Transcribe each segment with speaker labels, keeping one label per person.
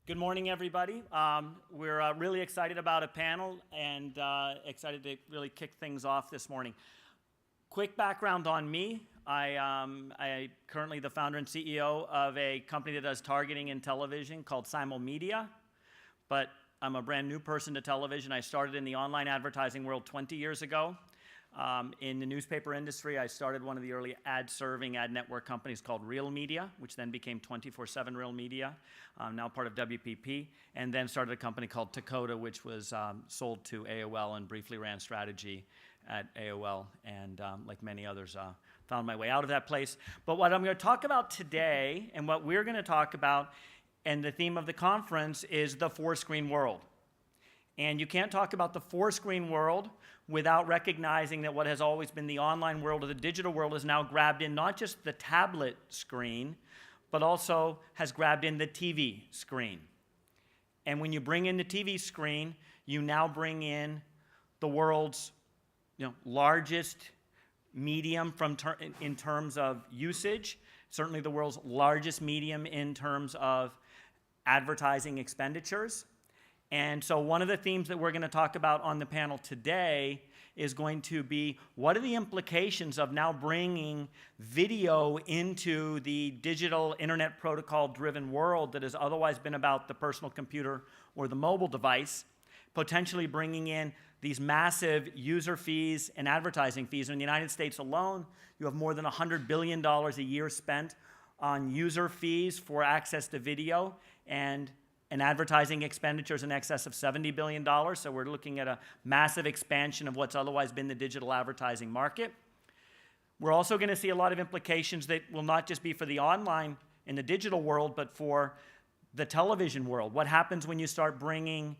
Speaker 1: Good morning, everybody. We're really excited about a panel and excited to really kick things off this morning. Quick background on me. I currently the founder and CEO of a company that does targeting in television called Simulmedia, but I'm a brand new person to television. I started in the online advertising world 20 years ago. In the newspaper industry, I started one of the early ad-serving ad network companies called Real Media, which then became 24/7 Real Media, now part of WPP, and then started a company called Dakota, which was sold to AOL and briefly ran strategy at AOL, and like many others, found my way out of that place. But what I'm going to talk about today, and what we're going to talk about, and the theme of the conference, is the four-screen world. And you can't talk about the four-screen world without recognizing that what has always been the online world or the digital world has now grabbed in not just the tablet screen, but also has grabbed in the TV screen. And when you bring in the TV screen, you now bring in the world's largest medium in terms of usage, certainly the world's largest medium in terms of advertising expenditures. And so one of the themes that we're going to talk about on the panel today is going to be, what are the implications of now bringing video into the digital internet protocol-driven world that has otherwise been about the personal computer or the mobile device, potentially bringing in these massive user fees and advertising fees. In the United States alone, you have more than $100 billion a year spent on user fees for access to video, and advertising expenditures in excess of $70 billion. So we're looking at a massive expansion of what's otherwise been the digital advertising market. We're also going to see a lot of implications that will not just be for the online and the digital world, but for the television world. What happens when you start bringing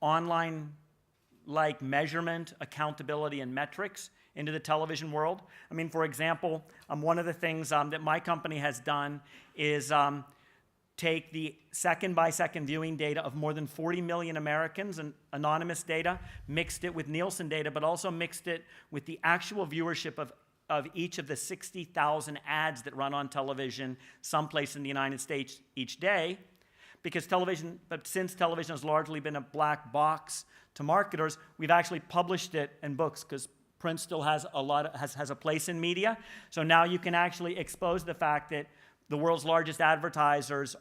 Speaker 1: online-like measurement, accountability, and metrics into the television world? I mean, for example, one of the things that my company has done is take the second-by-second viewing data of more than 40 million Americans and anonymous data, mixed it with Nielsen data, but also mixed it with the actual viewership of each of the 60,000 ads that run on television someplace in the United States each day. Because since television has largely been a black box to marketers, we've actually published it in books, because print still has a place in media. So now you can actually expose the fact that the world's largest advertisers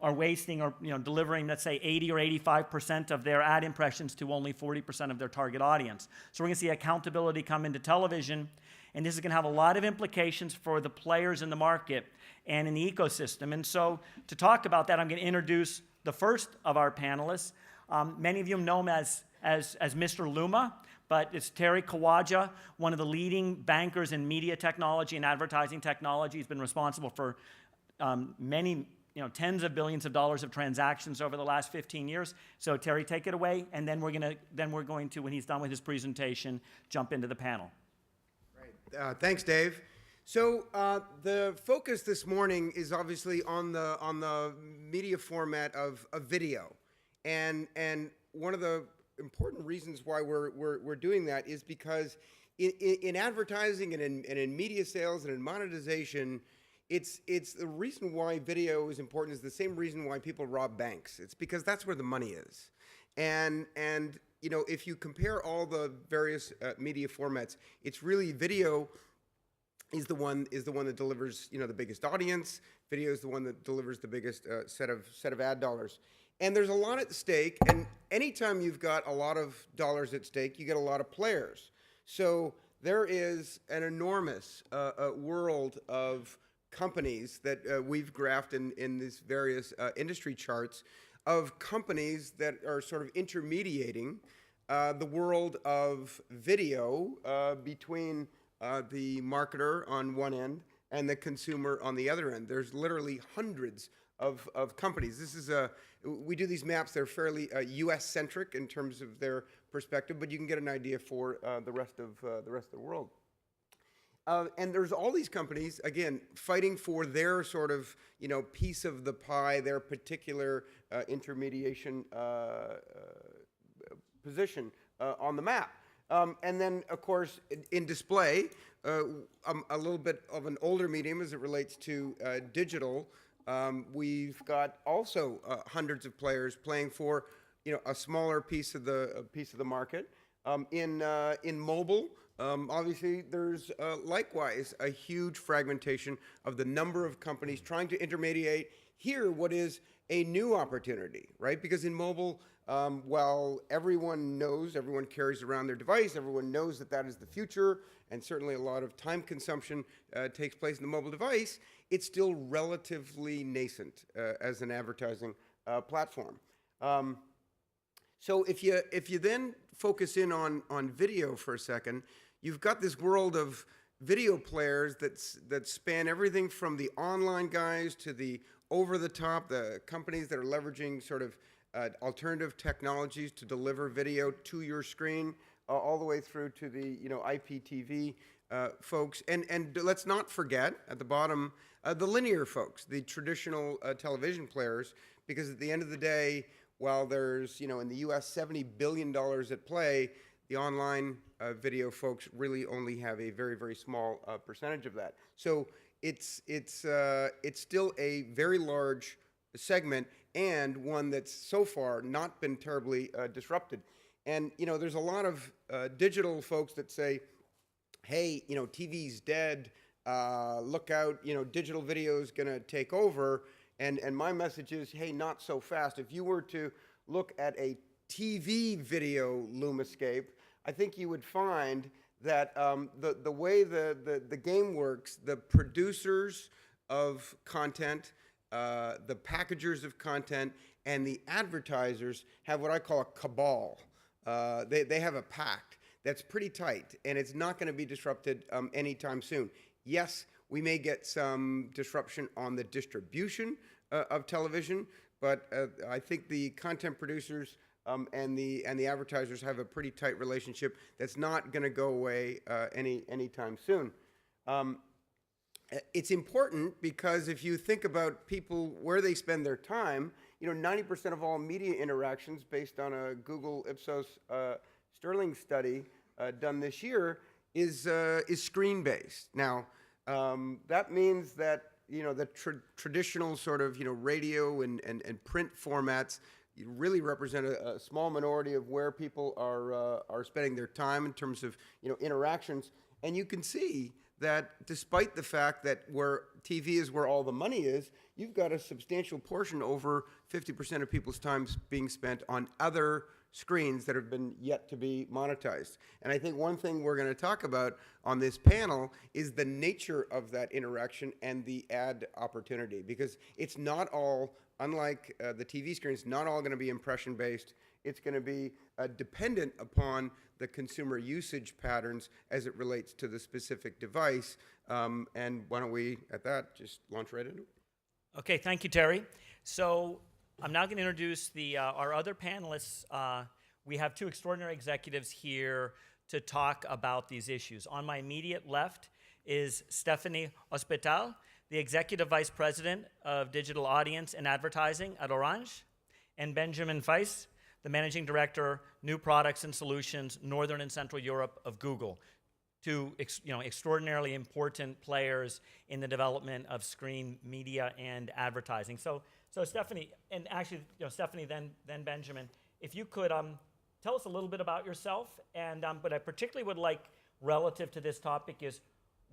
Speaker 1: are wasting or delivering, let's say, 80 or 85% of their ad impressions to only 40% of their target audience. So we're going to see accountability come into television, and this is going to have a lot of implications for the players in the market and in the ecosystem. And so to talk about that, I'm going to introduce the first of our panelists. Many of you know him as Mr. LUMA, but it's Terry Kawaja, one of the leading bankers in media technology and advertising technology. He's been responsible for many tens of billions of dollars of transactions over the last 15 years. So Terry, take it away, and then we're going to, when he's done with his presentation, jump into the panel.
Speaker 2: Great. Thanks, Dave. So the focus this morning is obviously on the media format of video, and one of the important reasons why we're doing that is because in advertising and in media sales and in monetization, it's the reason why video is important is the same reason why people rob banks. It's because that's where the money is. And if you compare all the various media formats, it's really video is the one that delivers the biggest audience. Video is the one that delivers the biggest set of ad dollars. And there's a lot at stake, and anytime you've got a lot of dollars at stake, you get a lot of players. So there is an enormous world of companies that we've graphed in these various industry charts of companies that are sort of intermediating the world of video between the marketer on one end and the consumer on the other end. There's literally hundreds of companies. This is we do these maps. They're fairly U.S.-centric in terms of their perspective, but you can get an idea for the rest of the world. And there's all these companies, again, fighting for their sort of, piece of the pie, their particular intermediation position on the map. And then, of course, in display, a little bit of an older medium as it relates to digital. We've got also hundreds of players playing for a smaller piece of the market. In mobile, obviously there's likewise a huge fragmentation of the number of companies trying to intermediate here what is a new opportunity, right? Because in mobile, while everyone carries around their device, everyone knows that is the future, and certainly a lot of time consumption takes place in the mobile device, it's still relatively nascent as an advertising platform. So if you then focus in on video for a second, you've got this world of video players that span everything from the online guys to the over-the-top, the companies that are leveraging sort of alternative technologies to deliver video to your screen, all the way through to the IPTV folks. And let's not forget at the bottom the linear folks, the traditional television players, because at the end of the day, while there's in the U.S. $70 billion at play, the online video folks really only have a very, very small percentage of that. So it's still a very large segment, and one that's so far not been terribly disrupted. And there's a lot of digital folks that say, hey, TV's dead, look out, digital video is going to take over. And my message is, hey, not so fast. If you were to look at a TV video LUMAscape, I think you would find that the way the game works, the producers of content, the packagers of content, and the advertisers have what I call a cabal. They have a pact that's pretty tight, and it's not going to be disrupted anytime soon. Yes, we may get some disruption on the distribution of television, but I think the content producers and the advertisers have a pretty tight relationship that's not going to go away anytime soon. It's important because if you think about people where they spend their time, 90% of all media interactions, based on a Google Ipsos Sterling study done this year, is screen-based. Now, that means that the traditional sort of radio and print formats really represent a small minority of where people are spending their time in terms of interactions. And you can see that despite the fact that where TV is where all the money is, you've got a substantial portion, over 50% of people's time being spent on other screens that have been yet to be monetized. And I think one thing we're going to talk about on this panel is the nature of that interaction and the ad opportunity, because it's not all, unlike the TV screens, not all going to be impression-based. It's going to be dependent upon the consumer usage patterns as it relates to the specific device. And why don't we, at that, just launch right into it?
Speaker 1: Okay, thank you, Terry. So I'm now going to introduce our other panelists. We have two extraordinary executives here to talk about these issues. On my immediate left is Stéphanie Hospital, the Executive Vice President of Digital Audience and Advertising at Orange, and Benjamin Faes, the Managing Director, New Products and Solutions, Northern and Central Europe of Google. Two extraordinarily important players in the development of screen media and advertising. So Stéphanie, and actually Stéphanie, then Benjamin, if you could tell us a little bit about yourself, and but I particularly would like, relative to this topic, is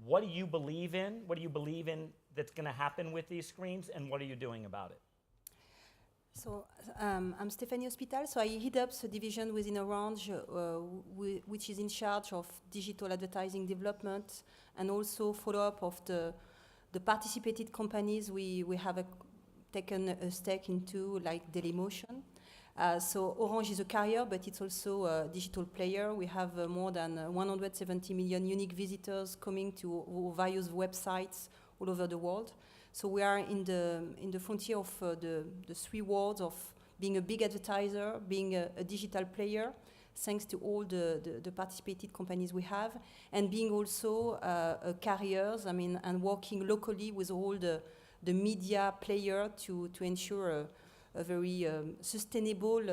Speaker 1: what do you believe in? What do you believe in that's going to happen with these screens, and what are you doing about it?
Speaker 3: So I'm Stéphanie Hospital, so I head up the division within Orange, which is in charge of digital advertising development and also follow-up of the participated companies we have taken a stake into, like Dailymotion. So Orange is a carrier, but it's also a digital player. We have more than 170 million unique visitors coming to various websites all over the world. So we are in the frontier of the three worlds of being a big advertiser, being a digital player, thanks to all the participated companies we have, and being also carriers, and working locally with all the media player to ensure a very sustainable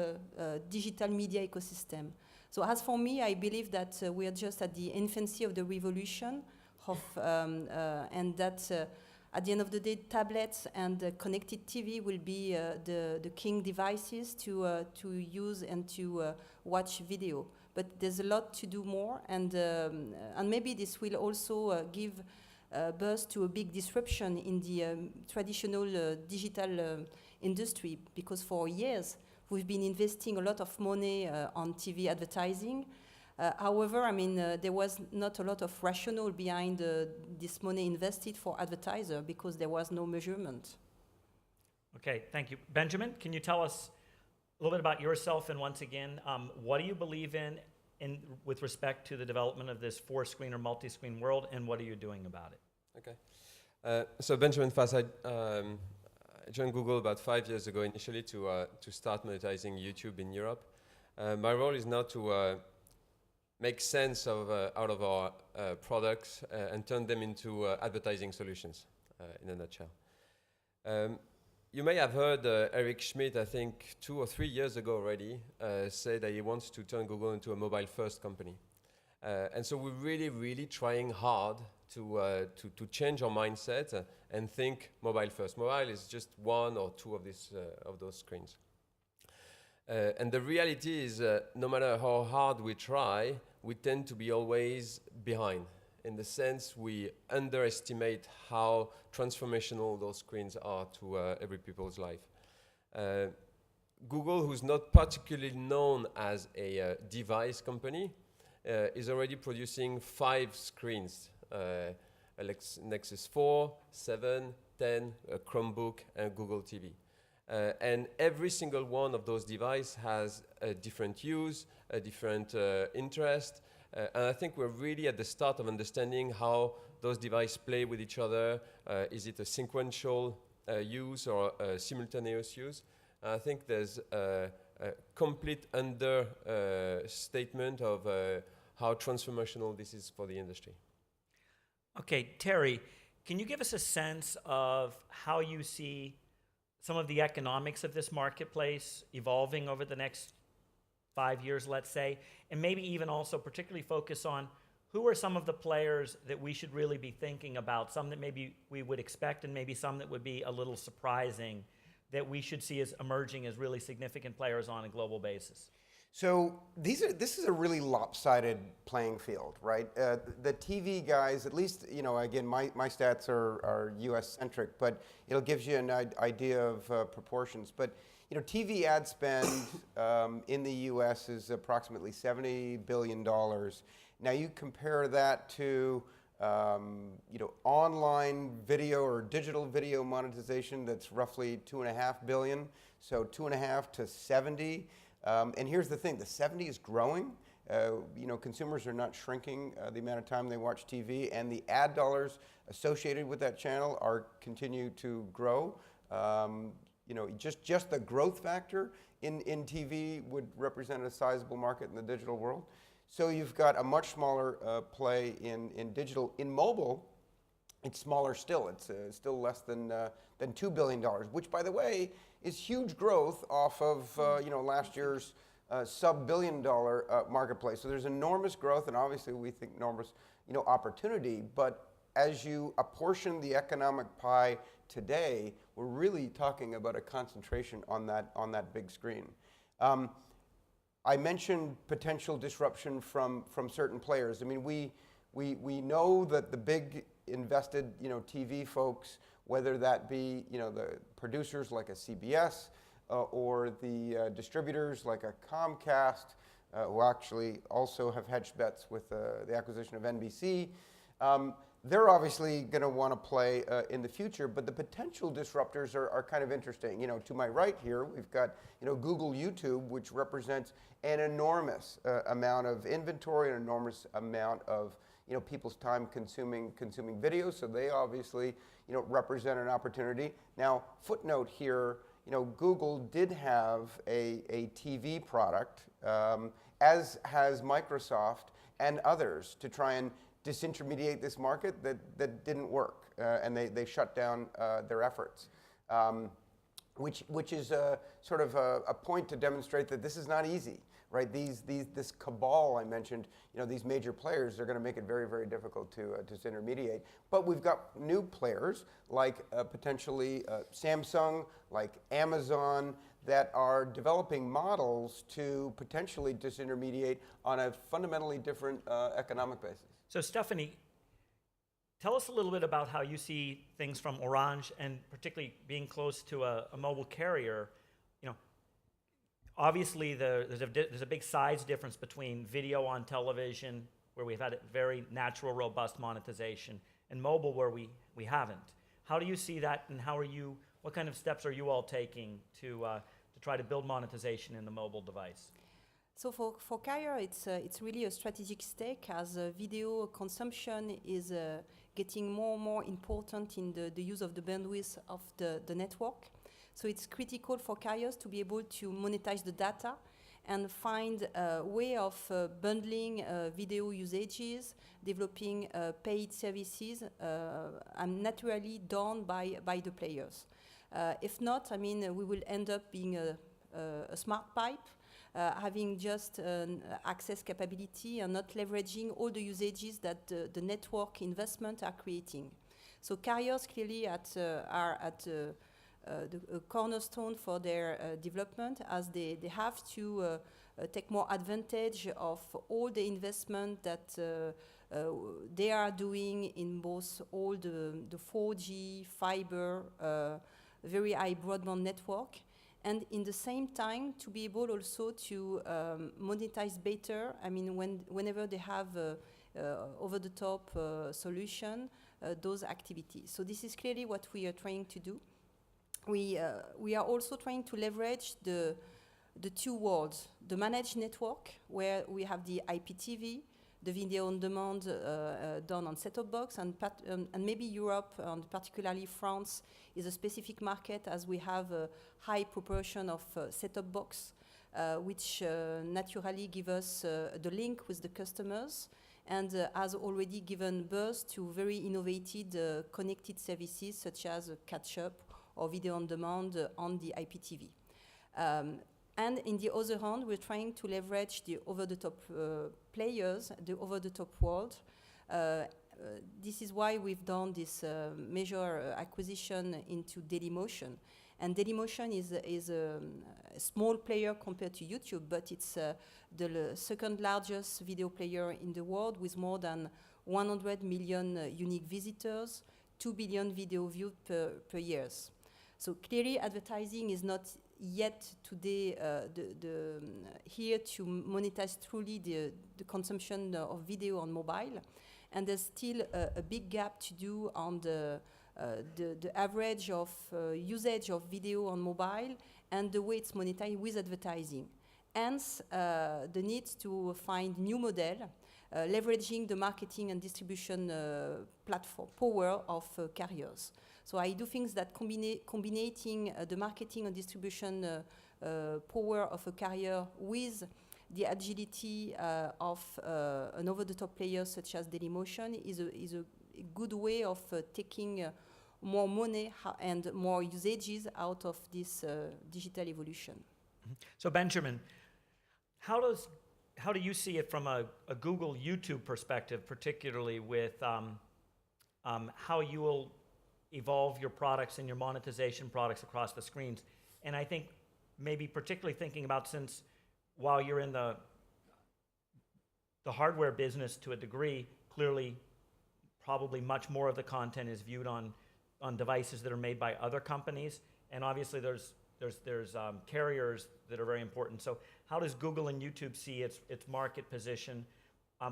Speaker 3: digital media ecosystem. So as for me, I believe that we are just at the infancy of the revolution, and that at the end of the day, tablets and connected TV will be the king devices to use and to watch video. But there's a lot to do more, and maybe this will also give birth to a big disruption in the traditional digital industry, because for years we've been investing a lot of money on TV advertising. However, I mean, there was not a lot of rationale behind this money invested for advertiser because there was no measurement.
Speaker 1: Okay, thank you. Benjamin, can you tell us a little bit about yourself, and once again, what do you believe in with respect to the development of this 4-screen or multi-screen world, and what are you doing about it?
Speaker 4: Okay. So Benjamin Faes, I joined Google about 5 years ago initially to start monetizing YouTube in Europe. My role is now to make sense of out of our products and turn them into advertising solutions, in a nutshell. You may have heard Eric Schmidt, I think 2 or 3 years ago already, say that he wants to turn Google into a mobile-first company. And so we're really trying hard to change our mindset and think mobile-first. Mobile is just 1 or 2 of those screens. And the reality is, no matter how hard we try, we tend to be always behind. In the sense, we underestimate how transformational those screens are to every people's life. Google, who's not particularly known as a device company, is already producing 5 screens, Nexus 4, 7, 10, a Chromebook, and Google TV. And every single one of those devices has a different use, a different interest, and I think we're really at the start of understanding how those devices play with each other. Is it a sequential use or a simultaneous use? I think there's a complete understatement of how transformational this is for the industry.
Speaker 1: Okay, Terry, can you give us a sense of how you see some of the economics of this marketplace evolving over the next 5 years, let's say, and maybe even also particularly focus on who are some of the players that we should really be thinking about, some that maybe we would expect and maybe some that would be a little surprising that we should see as emerging as really significant players on a global basis?
Speaker 2: So this is a really lopsided playing field, right? The TV guys, at least, you know, again, my stats are US-centric, but it'll give you an idea of proportions. But, you know, TV ad spend in the US is approximately $70 billion. Now you compare that to, you know, online video or digital video monetization that's roughly $2.5 billion. So 2.5 to 70. And here's the thing, the 70 is growing. You know, consumers are not shrinking the amount of time they watch TV, and the ad dollars associated with that channel continue to grow. You know, just the growth factor in TV would represent a sizable market in the digital world. So you've got a much smaller play in digital. In mobile, it's smaller still. It's still less than $2 billion, which, by the way, is huge growth off of you know, last year's sub-billion-dollar marketplace. So there's enormous growth, and obviously we think enormous, you know, opportunity. But as you apportion the economic pie today, we're really talking about a concentration on that big screen. I mentioned potential disruption from certain players. I mean, we know that the big invested, you know, TV folks, whether that be, you know, the producers like a CBS or the distributors like a Comcast, who actually also have hedged bets with the acquisition of NBC. They're obviously going to want to play in the future, but the potential disruptors are kind of interesting. You know, to my right here, we've got, you know, Google YouTube, which represents an enormous amount of inventory, an enormous amount of, you know, people's time consuming videos. So they obviously, you know, represent an opportunity. Now, footnote here, you know, Google did have a TV product, as has Microsoft and others, to try and disintermediate this market that didn't work, and they shut down their efforts, which is a sort of a point to demonstrate that this is not easy right? This cabal I mentioned, these major players are going to make it very, very difficult to disintermediate. But we've got new players like potentially Samsung, like Amazon, that are developing models to potentially disintermediate on a fundamentally different economic basis.
Speaker 1: So Stephanie, tell us a little bit about how you see things from Orange, and particularly being close to a mobile carrier. Obviously there's a big size difference between video on television, where we've had a very natural, robust monetization, and mobile, where we haven't. How do you see that, and what kind of steps are you all taking to try to build monetization in the mobile device?
Speaker 3: So for carrier, it's really a strategic stake, as video consumption is getting more and more important in the use of the bandwidth of the network. So it's critical for carriers to be able to monetize the data and find a way of bundling video usages, developing paid services, and naturally done by the players. If not, we will end up being a smart pipe, having just access capability and not leveraging all the usages that the network investment are creating. So carriers clearly are at the cornerstone for their development, as they have to take more advantage of all the investment that they are doing in both all the 4G, fiber, very high broadband network, and in the same time to be able also to monetize better. Whenever they have over-the-top solution, those activities. So this is clearly what we are trying to do. We are also trying to leverage the two worlds: the managed network, where we have the IPTV, the video on demand done on set-top box, and maybe Europe, and particularly France, is a specific market, as we have a high proportion of set-top box, which naturally give us the link with the customers, and has already given birth to very innovative connected services such as catch-up or video on demand on the IPTV. And in the other hand, we're trying to leverage the over-the-top players, the over-the-top world. This is why we've done this major acquisition into Dailymotion. And Dailymotion is a small player compared to YouTube, but it's the second largest video player in the world, with more than 100 million unique visitors, 2 billion video viewed per year. So clearly advertising is not yet today here to monetize truly the consumption of video on mobile, and there's still a big gap to do on the average of usage of video on mobile and the way it's monetized with advertising. Hence, the need to find new model, leveraging the marketing and distribution platform power of carriers. So I do think that combining the marketing and distribution power of a carrier with the agility of an over-the-top player such as Dailymotion is a good way of taking more money and more usages out of this digital evolution.
Speaker 1: So Benjamin, how do you see it from a Google YouTube perspective, particularly with how you will evolve your products and your monetization products across the screens? And I think maybe particularly thinking about, since while you're in the hardware business to a degree, clearly probably much more of the content is viewed on devices that are made by other companies, and obviously there's carriers that are very important. So how does Google and YouTube see its market position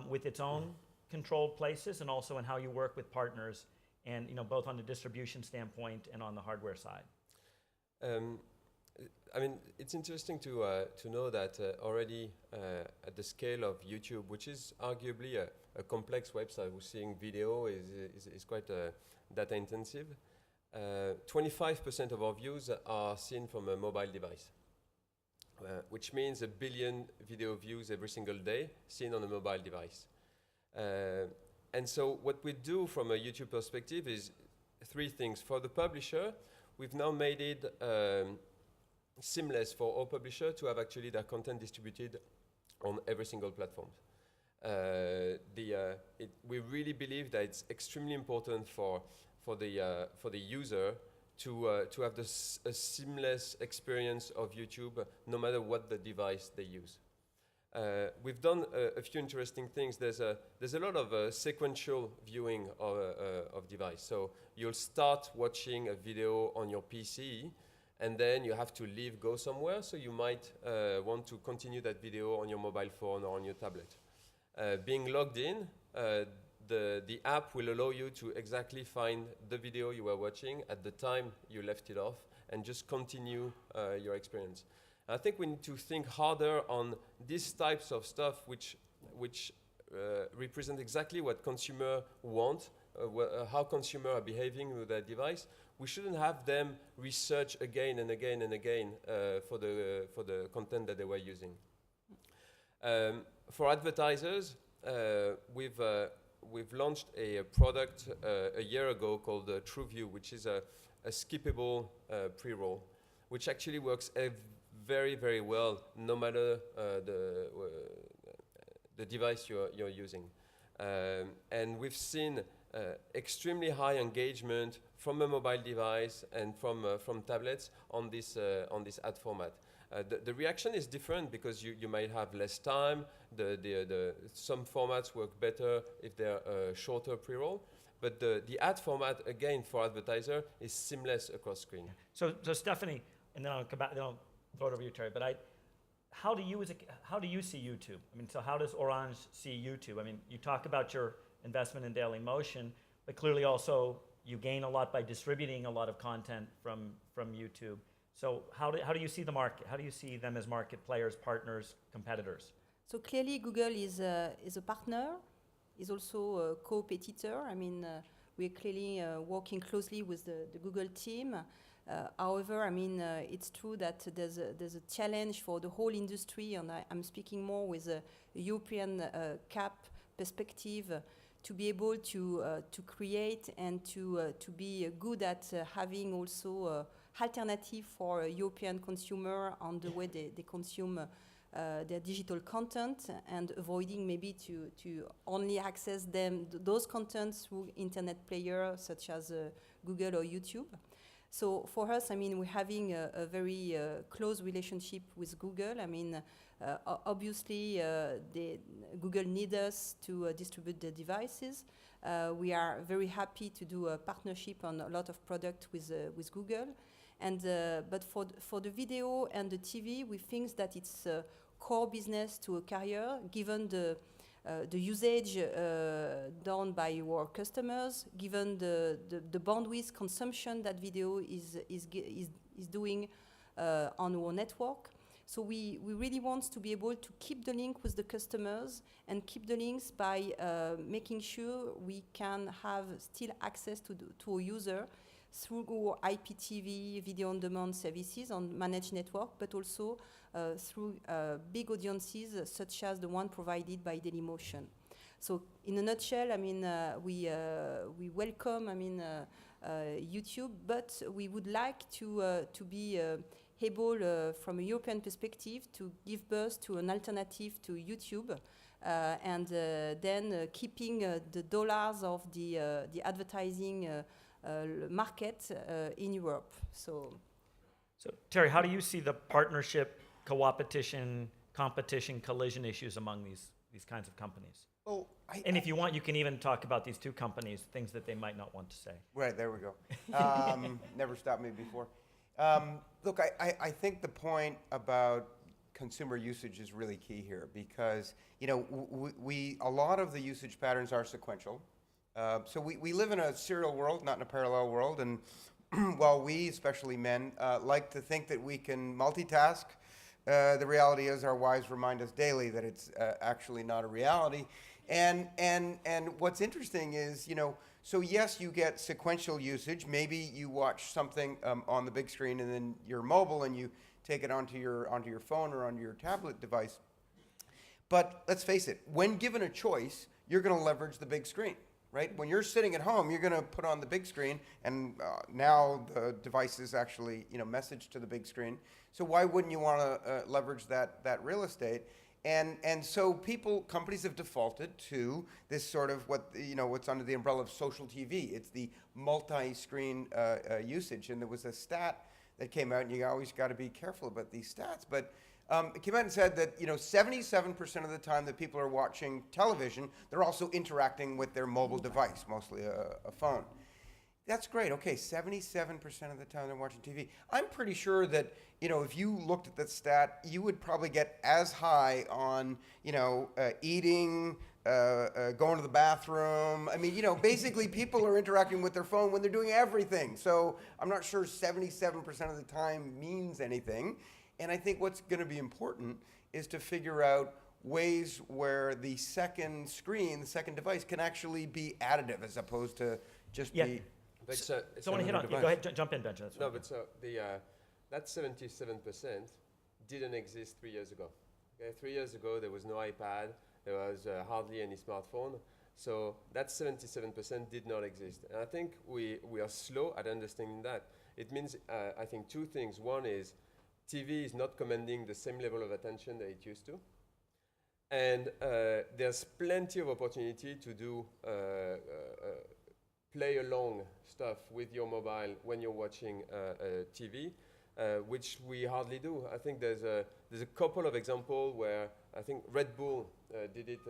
Speaker 1: with its own controlled places, and also in how you work with partners, and both on the distribution standpoint and on the hardware side?
Speaker 4: It's interesting to know that already at the scale of YouTube, which is arguably a complex website, we're seeing video is quite data intensive. 25% of our views are seen from a mobile device, which means 1 billion video views every single day seen on a mobile device. And so what we do from a YouTube perspective is 3 things. For the publisher, we've now made it seamless for all publishers to have actually their content distributed on every single platform. We really believe that it's extremely important for the user to have a seamless experience of YouTube, no matter what the device they use. We've done a few interesting things. There's a lot of sequential viewing of device. So you'll start watching a video on your PC, and then you have to leave, go somewhere. So you might want to continue that video on your mobile phone or on your tablet. Being logged in, the app will allow you to exactly find the video you were watching at the time you left it off and just continue your experience. I think we need to think harder on these types of stuff which represent exactly what consumers want, how consumers are behaving with their device. We shouldn't have them research again and again and again for the content that they were using. For advertisers, we've launched a product a year ago called TrueView, which is a skippable pre-roll, which actually works very, very well, no matter the device you're using. And we've seen extremely high engagement from a mobile device and from tablets on this ad format. The reaction is different because you might have less time. Some formats work better if they're shorter pre-roll. But the ad format, again, for advertiser, is seamless across screen.
Speaker 1: So Stephanie, and then I'll come back. Then I'll throw it over to you, Terry. But how do you see YouTube? I mean, so how does Orange see YouTube? I mean, you talk about your investment in Dailymotion, but clearly also you gain a lot by distributing a lot of content from YouTube. So how do you see the market? How do you see them as market players, partners, competitors?
Speaker 3: So clearly Google is a partner, is also a co-competitor. I mean, we're clearly working closely with the Google team. However, I mean, it's true that there's a challenge for the whole industry, and I'm speaking more with a European cap perspective, to be able to create and to be good at having also alternative for a European consumer on the way they consume their digital content, and avoiding maybe to only access those contents through internet players such as Google or YouTube. So for us, I mean, we're having a very close relationship with Google. I mean, obviously, Google needs us to distribute the devices. We are very happy to do a partnership on a lot of products with Google. And but for the video and the TV, we think that it's a core business to a carrier, given the usage done by our customers, given the bandwidth consumption that video is doing on our network. So we really want to be able to keep the link with the customers and keep the links by making sure we can have still access to our user through our IPTV video on demand services on managed network, but also through big audiences such as the one provided by Dailymotion. So in a nutshell, I mean, we welcome, I mean, YouTube, but we would like to be able, from a European perspective, to give birth to an alternative to YouTube, and then keeping the dollars of the advertising market in Europe. So
Speaker 1: Terry, how do you see the partnership, co-opetition, competition, collision issues among these kinds of companies?
Speaker 2: Oh,
Speaker 1: and if you want, you can even talk about these two companies, things that they might not want to say.
Speaker 2: Right, there we go. Never stopped me before. Look, I think the point about consumer usage is really key here, because a lot of the usage patterns are sequential. So we live in a serial world, not in a parallel world, and while we, especially men, like to think that we can multitask, the reality is our wives remind us daily that it's actually not a reality. And what's interesting is, so yes, you get sequential usage. Maybe you watch something on the big screen, and then you're mobile and you take it onto your phone or onto your tablet device. But let's face it, when given a choice, you're going to leverage the big screen. Right? When you're sitting at home, you're going to put on the big screen, and now the device is actually, messaged to the big screen. So why wouldn't you want to leverage that real estate? And so companies have defaulted to this sort of what's under the umbrella of social TV. It's the multi-screen usage. And there was a stat that came out, and you always got to be careful about these stats. But it came out and said that 77% of the time that people are watching television, they're also interacting with their mobile device, mostly a phone. That's great. Okay, 77% of the time they're watching TV. I'm pretty sure that, if you looked at that stat, you would probably get as high on, eating, going to the bathroom. I mean, basically people are interacting with their phone when they're doing everything. So I'm not sure 77% of the time means anything. And I think what's going to be important is to figure out ways where the second screen, the second device, can actually be additive as opposed to just be...
Speaker 4: But
Speaker 1: So I want to hit on, go ahead, jump in, Benjamin.
Speaker 4: No, but so that 77% didn't exist 3 years ago. Okay? 3 years ago, there was no iPad, there was hardly any smartphone. So that 77% did not exist. And I think we are slow at understanding that. It means, I think, two things. One is TV is not commanding the same level of attention that it used to. And there's plenty of opportunity to do play along stuff with your mobile when you're watching TV, which we hardly do. I think there's a couple of examples where I think Red Bull did it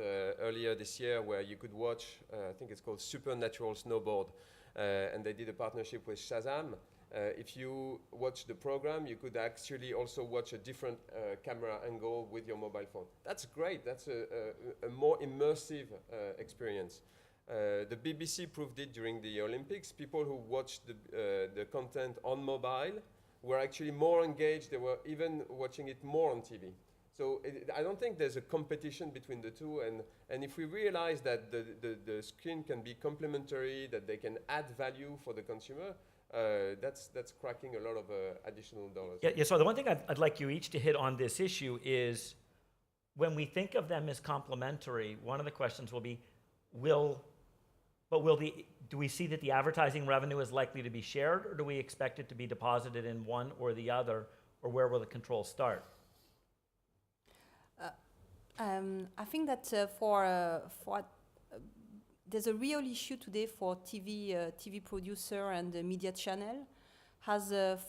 Speaker 4: earlier this year, where you could watch, I think it's called Supernatural Snowboard, and they did a partnership with Shazam. If you watch the program, you could actually also watch a different camera angle with your mobile phone. That's great. That's a more immersive experience. The BBC proved it during the Olympics. People who watched the content on mobile were actually more engaged. They were even watching it more on TV. So I don't think there's a competition between the two. And if we realize that the screen can be complementary, that they can add value for the consumer, that's cracking a lot of additional dollars.
Speaker 1: Yeah, so the one thing I'd like you each to hit on this issue is, when we think of them as complementary, one of the questions will be, do we see that the advertising revenue is likely to be shared, or do we expect it to be deposited in one or the other, or where will the control start?
Speaker 3: I think that there's a real issue today for TV producer and the media channel.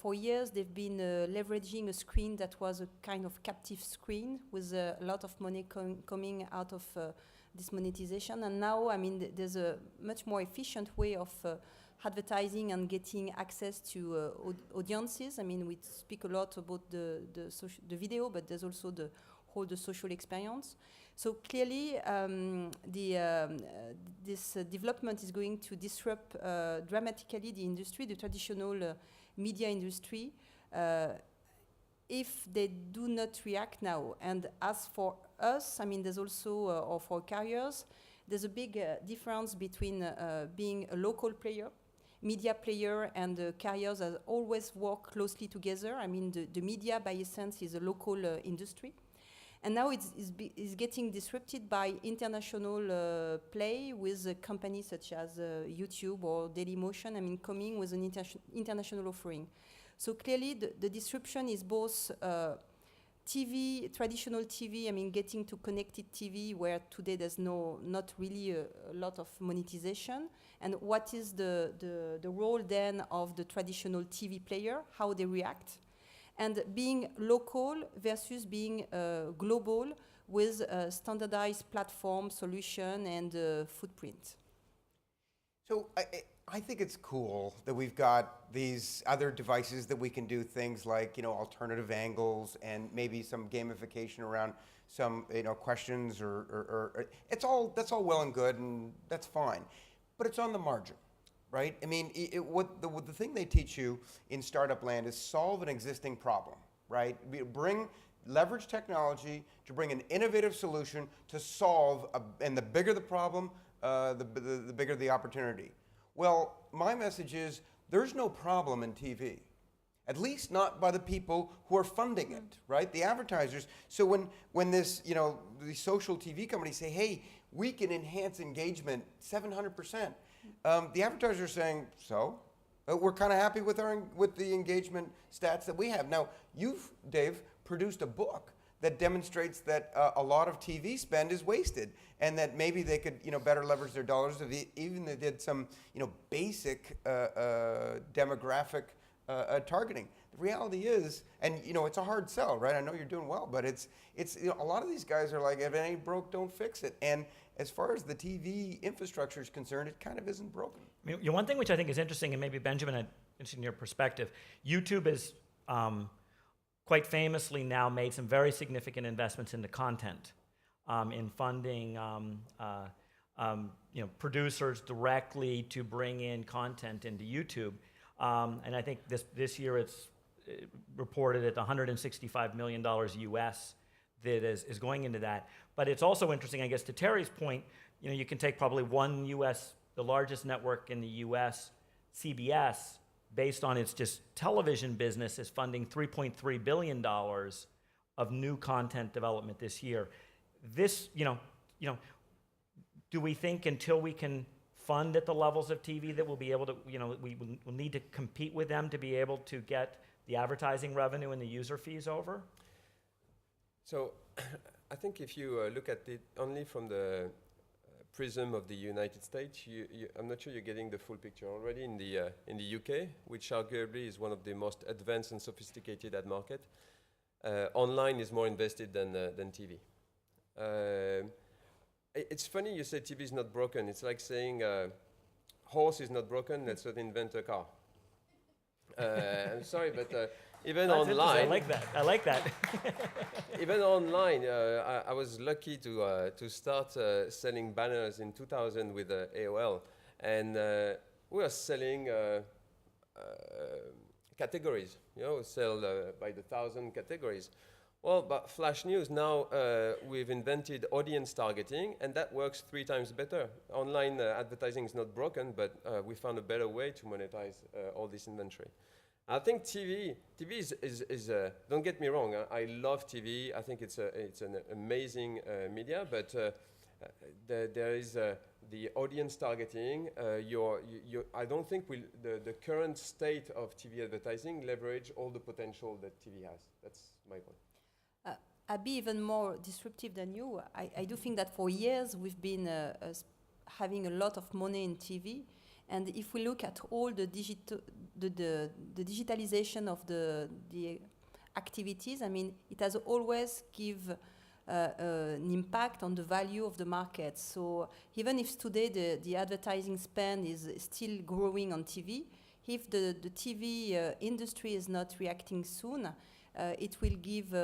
Speaker 3: For years they've been leveraging a screen that was a kind of captive screen with a lot of money coming out of this monetization. And now, I mean, there's a much more efficient way of advertising and getting access to audiences. I mean, we speak a lot about the video, but there's also the social experience. So clearly, this development is going to disrupt dramatically the industry, the traditional media industry, if they do not react now. And as for us, I mean, there's also, or for carriers, there's a big difference between being a local player, media player, and the carriers that always work closely together. I mean, the media, by essence, is a local industry. And now it's getting disrupted by international play with companies such as YouTube or Dailymotion, I mean, coming with an international offering. So clearly the disruption is both TV, traditional TV, I mean, getting to connected TV, where today there's not really a lot of monetization. And what is the role then of the traditional TV player, how they react? And being local versus being global with a standardized platform, solution, and footprint.
Speaker 2: So I think it's cool that we've got these other devices that we can do things like, alternative angles and maybe some gamification around some, questions or that's all well and good, and that's fine, but it's on the margin. Right? I mean, the thing they teach you in startup land is solve an existing problem, right? Leverage technology to bring an innovative solution to solve, and the bigger the problem, the bigger the opportunity. Well, my message is there's no problem in TV, at least not by the people who are funding it, right? The advertisers. So when this, the social TV companies say, hey, we can enhance engagement 700%. The advertisers are saying, so? We're kind of happy with the engagement stats that we have. Now, you've, Dave, produced a book that demonstrates that a lot of TV spend is wasted, and that maybe they could, better leverage their dollars if even they did some, basic demographic targeting. The reality is, and it's a hard sell, right? I know you're doing well, but it's a lot of these guys are like, if it ain't broke, don't fix it. And as far as the TV infrastructure is concerned, it kind of isn't broken.
Speaker 1: I mean, one thing which I think is interesting, and maybe Benjamin, I'm interested in your perspective, YouTube is quite famously now made some very significant investments into content, in funding producers directly to bring in content into YouTube. And I think this year it's reported at $165 million US that is going into that. But it's also interesting, I guess, to Terry's point, you can take probably one US, the largest network in the US, CBS, based on its just television business, is funding $3.3 billion of new content development this year. This, do we think until we can fund at the levels of TV that we'll be able to, we will need to compete with them to be able to get the advertising revenue and the user fees over?
Speaker 4: So I think if you look at it only from the prism of the United States, I'm not sure you're getting the full picture already. In the UK, which arguably is one of the most advanced and sophisticated ad market, online is more invested than TV. It's funny you say TV is not broken. It's like saying horse is not broken, let's not invent a car. I'm sorry, but even
Speaker 1: That's
Speaker 4: online,
Speaker 1: I like that.
Speaker 4: even online, I was lucky to start selling banners in 2000 with AOL, and we were selling categories. Sell by the 1,000 categories. Well, but Flash News now we've invented audience targeting, and that works 3 times better. Online advertising is not broken, but we found a better way to monetize all this inventory. I think TV is don't get me wrong, I love TV. I think it's an amazing media, but there is the audience targeting. I don't think the current state of TV advertising leverage all the potential that TV has. That's my point.
Speaker 3: I'd be even more disruptive than you. I do think that for years we've been having a lot of money in TV. And if we look at all the digitalization of the activities, I mean, it has always give an impact on the value of the market. So even if today the advertising spend is still growing on TV, if the TV industry is not reacting soon, it will give,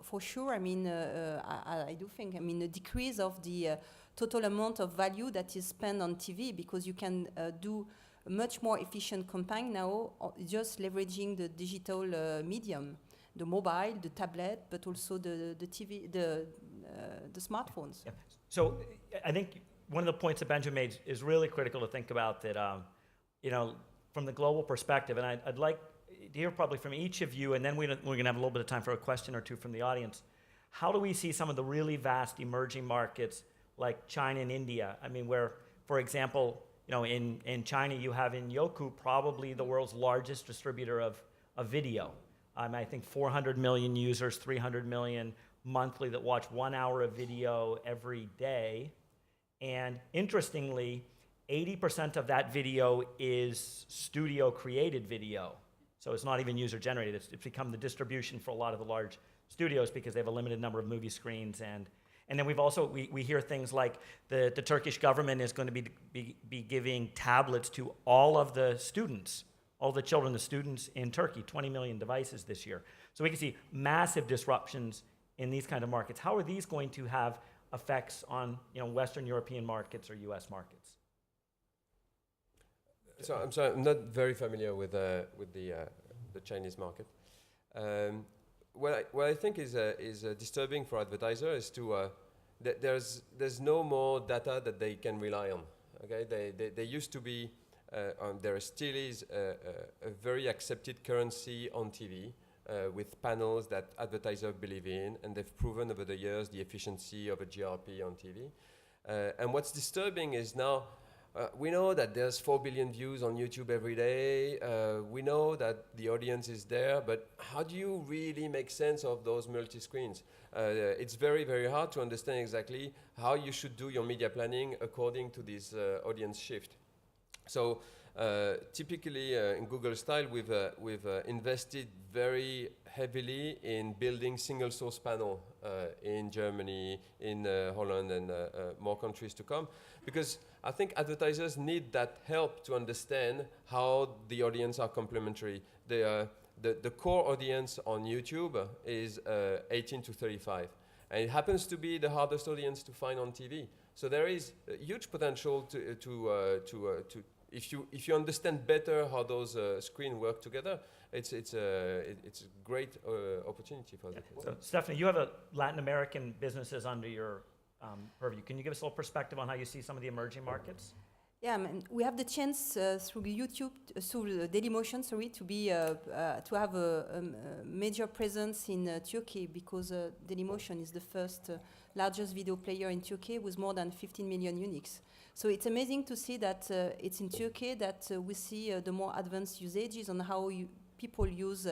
Speaker 3: for sure, I mean, I do think, I mean, a decrease of the total amount of value that is spent on TV, because you can do a much more efficient campaign now, just leveraging the digital medium, the mobile, the tablet, but also the TV, the smartphones.
Speaker 1: Yeah. So I think one of the points that Benjamin made is really critical to think about, that, from the global perspective, and I'd like to hear probably from each of you, and then we're going to have a little bit of time for a question or two from the audience. How do we see some of the really vast emerging markets like China and India? I mean, where, for example, in China you have in Youku probably the world's largest distributor of video. I think 400 million users, 300 million monthly that watch 1 hour of video every day. And interestingly, 80% of that video is studio created video. So it's not even user generated. It's become the distribution for a lot of the large studios because they have a limited number of movie screens. And then we've also, we hear things like the Turkish government is going to be giving tablets to all of the students, all the children, the students in Turkey, 20 million devices this year. So we can see massive disruptions in these kind of markets. How are these going to have effects on Western European markets or US markets?
Speaker 4: So I'm sorry, I'm not very familiar with the Chinese market. What I think is disturbing for advertisers is to that there's no more data that they can rely on. Okay, they used to be there still is a very accepted currency on TV with panels that advertisers believe in, and they've proven over the years the efficiency of a GRP on TV. And what's disturbing is now we know that there's 4 billion views on YouTube every day. We know that the audience is there, but how do you really make sense of those multi-screens? It's very, very hard to understand exactly how you should do your media planning according to this audience shift. So typically in Google style, we've invested very heavily in building single source panel in Germany, in Holland, and more countries to come, because I think advertisers need that help to understand how the audience are complementary. The core audience on YouTube is 18 to 35, and it happens to be the hardest audience to find on TV. So there is a huge potential to if you understand better how those screens work together, it's a great opportunity for them.
Speaker 1: So Stephanie, you have Latin American businesses under your purview. Can you give us a little perspective on how you see some of the emerging markets?
Speaker 3: Yeah, we have the chance through YouTube, through Dailymotion, to have a major presence in Turkey, because Dailymotion is the first largest video player in Turkey with more than 15 million uniques. So it's amazing to see that it's in Turkey that we see the more advanced usages on how people use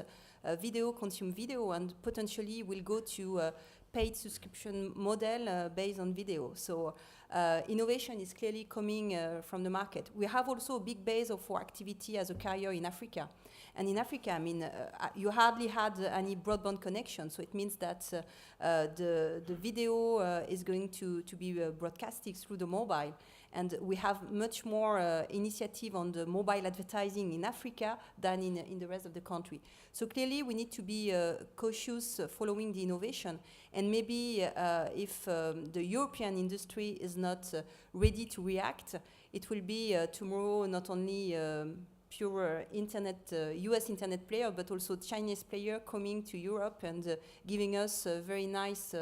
Speaker 3: video, consume video, and potentially will go to a paid subscription model based on video. So innovation is clearly coming from the market. We have also a big base of our activity as a carrier in Africa. And in Africa, I mean, you hardly had any broadband connection, so it means that the video is going to be broadcasted through the mobile. And we have much more initiative on the mobile advertising in Africa than in the rest of the country. So clearly we need to be cautious following the innovation. And maybe if the European industry is not ready to react, it will be tomorrow not only pure internet, US internet player, but also Chinese player coming to Europe and giving us very nice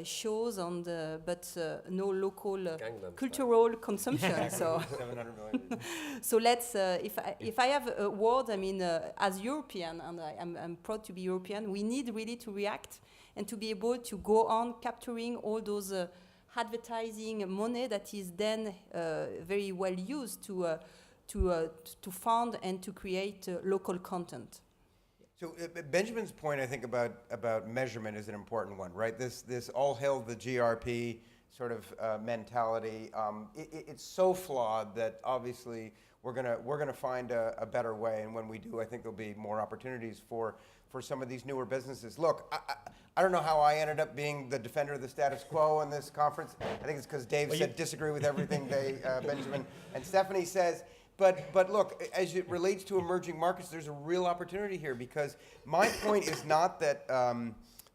Speaker 3: shows on but no local cultural consumption. So,
Speaker 2: 700 million.
Speaker 3: so let's. If I have a word, I mean, as European, and I'm proud to be European, we need really to react and to be able to go on capturing all those advertising money that is then very well used to fund and to create local content.
Speaker 2: So Benjamin's point, I think, about measurement is an important one, right? This all hail the GRP sort of mentality. It's so flawed that obviously we're gonna find a better way, and when we do, I think there'll be more opportunities for some of these newer businesses. Look, I don't know how I ended up being the defender of the status quo in this conference. I think it's because Dave said disagree with everything Benjamin and Stephanie says. But look, as it relates to emerging markets, there's a real opportunity here, because my point is not that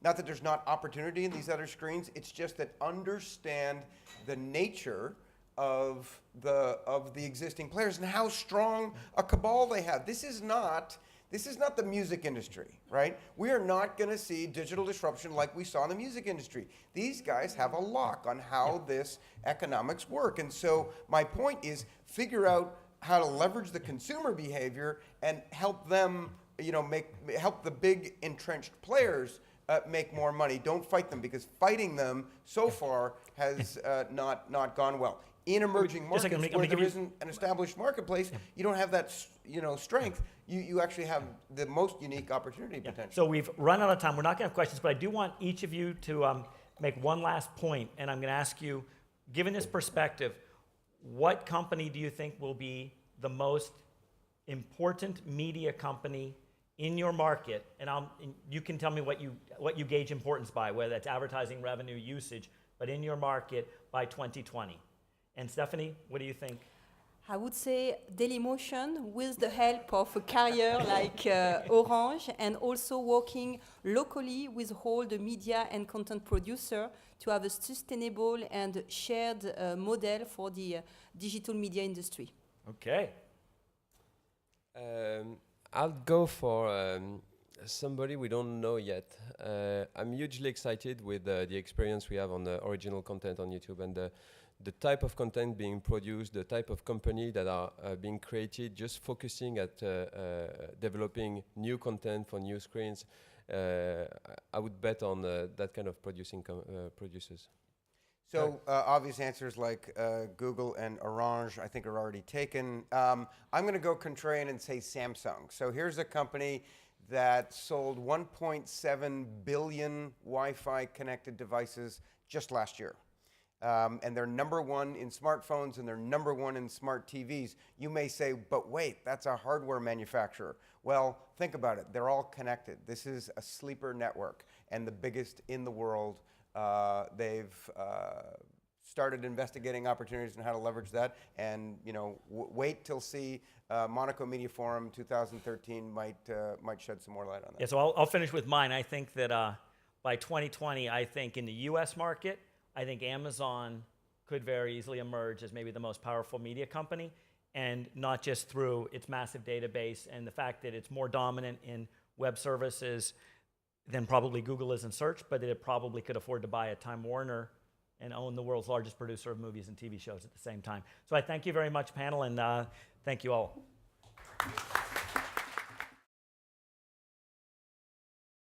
Speaker 2: there's not opportunity in these other screens. It's just that understand the nature of the existing players and how strong a cabal they have. This is not the music industry, right? We are not going to see digital disruption like we saw in the music industry. These guys have a lock on how this economics work. And so my point is figure out how to leverage the consumer behavior and help them, help the big entrenched players make more money. Don't fight them, because fighting them so far has not gone well. In emerging markets where there isn't an established marketplace, you don't have that strength. You actually have the most unique opportunity potential.
Speaker 1: So we've run out of time. We're not going to have questions, but I do want each of you to make one last point, and I'm going to ask you, given this perspective, what company do you think will be the most important media company in your market? And you can tell me what you gauge importance by, whether that's advertising revenue, usage, but in your market by 2020. And Stephanie, what do you think?
Speaker 3: I would say Dailymotion, with the help of a carrier like Orange, and also working locally with all the media and content producer to have a sustainable and shared model for the digital media industry.
Speaker 1: Okay.
Speaker 4: I'll go for somebody we don't know yet. I'm hugely excited with the experience we have on the original content on YouTube, and the type of content being produced, the type of company that are being created, just focusing at developing new content for new screens. I would bet on that kind of producers.
Speaker 2: So obvious answers like Google and Orange, I think, are already taken. I'm going to go contrarian and say Samsung. So here's a company that sold 1.7 billion Wi-Fi connected devices just last year. And they're number one in smartphones and they're number one in smart TVs. You may say, but wait, that's a hardware manufacturer. Well, think about it. They're all connected. This is a sleeper network and the biggest in the world. They've started investigating opportunities and how to leverage that. And wait till see Monaco Media Forum 2013 might shed some more light on that.
Speaker 1: Yeah, so I'll finish with mine. I think that by 2020, I think in the U.S. market, I think Amazon could very easily emerge as maybe the most powerful media company, and not just through its massive database and the fact that it's more dominant in web services than probably Google is in search, but that it probably could afford to buy a Time Warner and own the world's largest producer of movies and TV shows at the same time. So I thank you very much, panel, and thank you all.